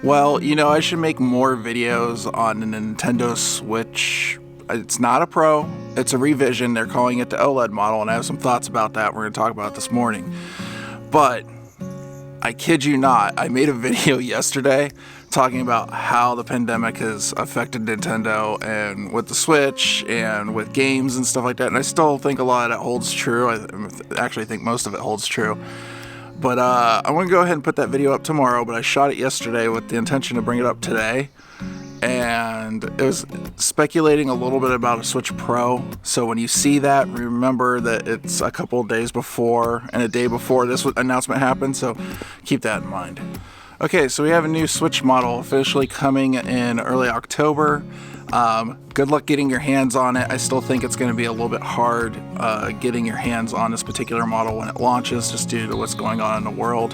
Well, I should make more videos on the Nintendo Switch. It's not a Pro, it's a revision. They're calling it the OLED model, and I have some thoughts about that we're going to talk about this morning. But I kid you not, I made a video yesterday talking about how the pandemic has affected Nintendo and with the Switch and with games and stuff like that. And I still think a lot of that holds true. I actually think most of it holds true. But I'm going to go ahead and put that video up tomorrow, but I shot it yesterday with the intention to bring it up today. And it was speculating a little bit about a Switch Pro. So when you see that, remember that it's a couple of days before and a day before this announcement happened. So keep that in mind. Okay, so we have a new Switch model officially coming in early October. Good luck getting your hands on it. I still think it's going to be a little bit hard getting your hands on this particular model when it launches, just due to what's going on in the world.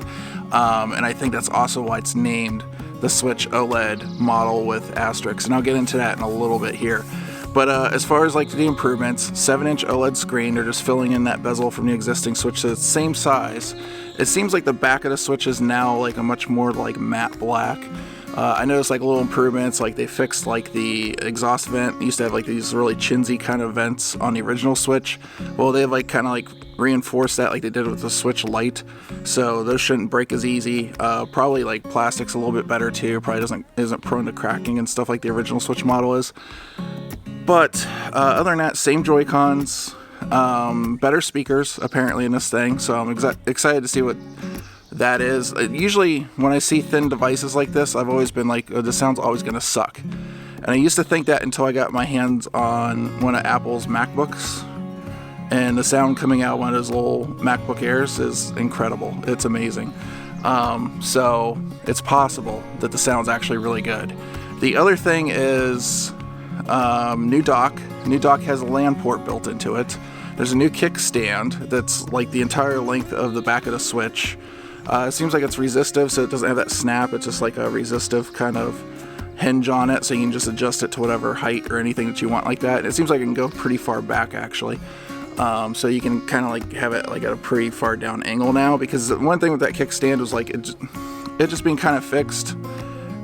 And I think that's also why it's named the Switch OLED model with asterisks, and I'll get into that in a little bit here. But as far as like the improvements, 7-inch OLED screen, they're just filling in that bezel from the existing Switch, so it's the same size. It seems like the back of the Switch is now like a much more like matte black. I noticed like little improvements, like they fixed like the exhaust vent. It used to have like these really chintzy kind of vents on the original Switch. Well, they've like kind of like reinforced that like they did with the Switch Lite, so those shouldn't break as easy. Probably like plastic's a little bit better too. Probably isn't prone to cracking and stuff like the original Switch model is. But other than that, same Joy-Cons, better speakers apparently in this thing. So I'm excited to see what that is. Usually when I see thin devices like this, I've always been like, oh, this sound's always going to suck. And I used to think that until I got my hands on one of Apple's MacBooks. And the sound coming out of one of those little MacBook Airs is incredible. It's amazing. So it's possible that the sound's actually really good. The other thing is new dock. New dock has a LAN port built into it. There's a new kickstand that's like the entire length of the back of the Switch. It seems like it's resistive, so it doesn't have that snap. It's just like a resistive kind of hinge on it, so you can just adjust it to whatever height or anything that you want like that. And it seems like it can go pretty far back actually. So you can kind of like have it like at a pretty far down angle now, because one thing with that kickstand was like it just being kind of fixed.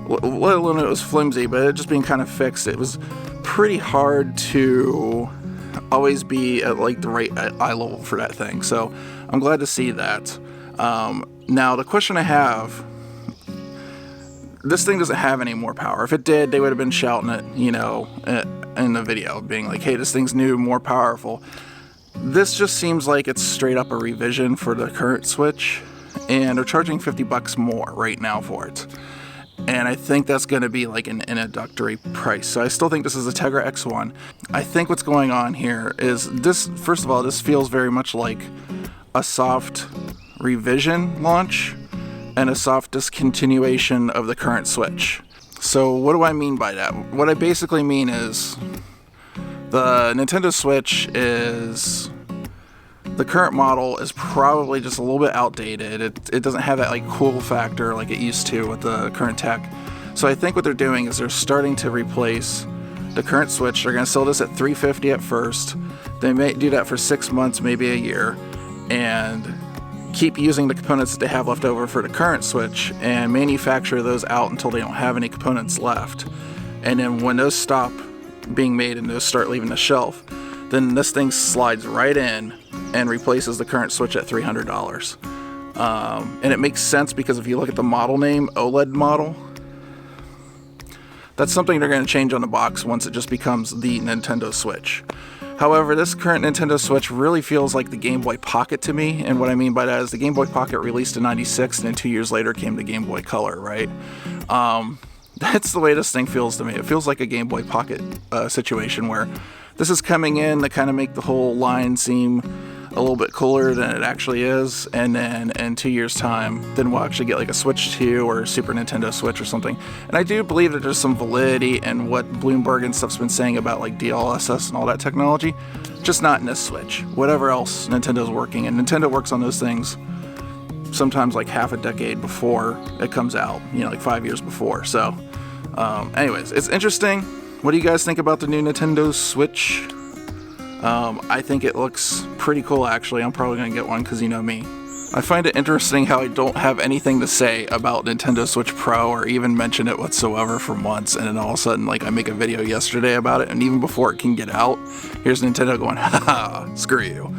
Let alone it was flimsy, but it just being kind of fixed, it was pretty hard to always be at like the right eye level for that thing. So I'm glad to see that. Now the question I have, this thing doesn't have any more power. If it did, they would have been shouting it, in the video, being like, hey, this thing's new, more powerful. This just seems like it's straight up a revision for the current Switch, and they're charging $50 more right now for it. And I think that's going to be like an introductory price. So I still think this is a Tegra X1. I think what's going on here is this, first of all, this feels very much like a soft revision launch and a soft discontinuation of the current Switch. So what do I mean by that? What I basically mean is the Nintendo Switch is, the current model is probably just a little bit outdated. It doesn't have that like cool factor like it used to with the current tech. So I think what they're doing is they're starting to replace the current Switch. They're going to sell this at $350 at first. They may do that for 6 months, maybe a year, and keep using the components that they have left over for the current Switch and manufacture those out until they don't have any components left. And then when those stop being made and those start leaving the shelf, then this thing slides right in and replaces the current Switch at $300. And it makes sense because if you look at the model name, OLED model, that's something they're going to change on the box once it just becomes the Nintendo Switch. However, this current Nintendo Switch really feels like the Game Boy Pocket to me, and what I mean by that is the Game Boy Pocket released in '96, and then 2 years later came the Game Boy Color, right? That's the way this thing feels to me. It feels like a Game Boy Pocket situation where this is coming in to kind of make the whole line seem a little bit cooler than it actually is, and then in 2 years' time, then we'll actually get like a Switch 2 or Super Nintendo Switch or something. And I do believe that there's some validity in what Bloomberg and stuff's been saying about like DLSS and all that technology, just not in this Switch. Whatever else Nintendo's working, and Nintendo works on those things sometimes like half a decade before it comes out, like 5 years before. So anyways, it's interesting. What do you guys think about the new Nintendo Switch? I think it looks pretty cool, actually. I'm probably going to get one because you know me. I find it interesting how I don't have anything to say about Nintendo Switch Pro or even mention it whatsoever for months, and then all of a sudden, like, I make a video yesterday about it, and even before it can get out, here's Nintendo going, haha, screw you.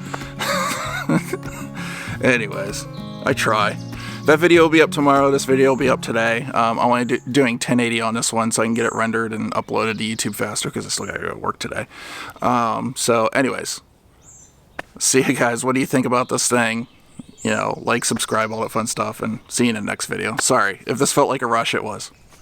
Anyways, I try. That video will be up tomorrow. This video will be up today. I'm only doing 1080 on this one so I can get it rendered and uploaded to YouTube faster because I still got to go to work today. So anyways, see you guys. What do you think about this thing? You know, like, subscribe, all that fun stuff, and see you in the next video. Sorry, if this felt like a rush, it was.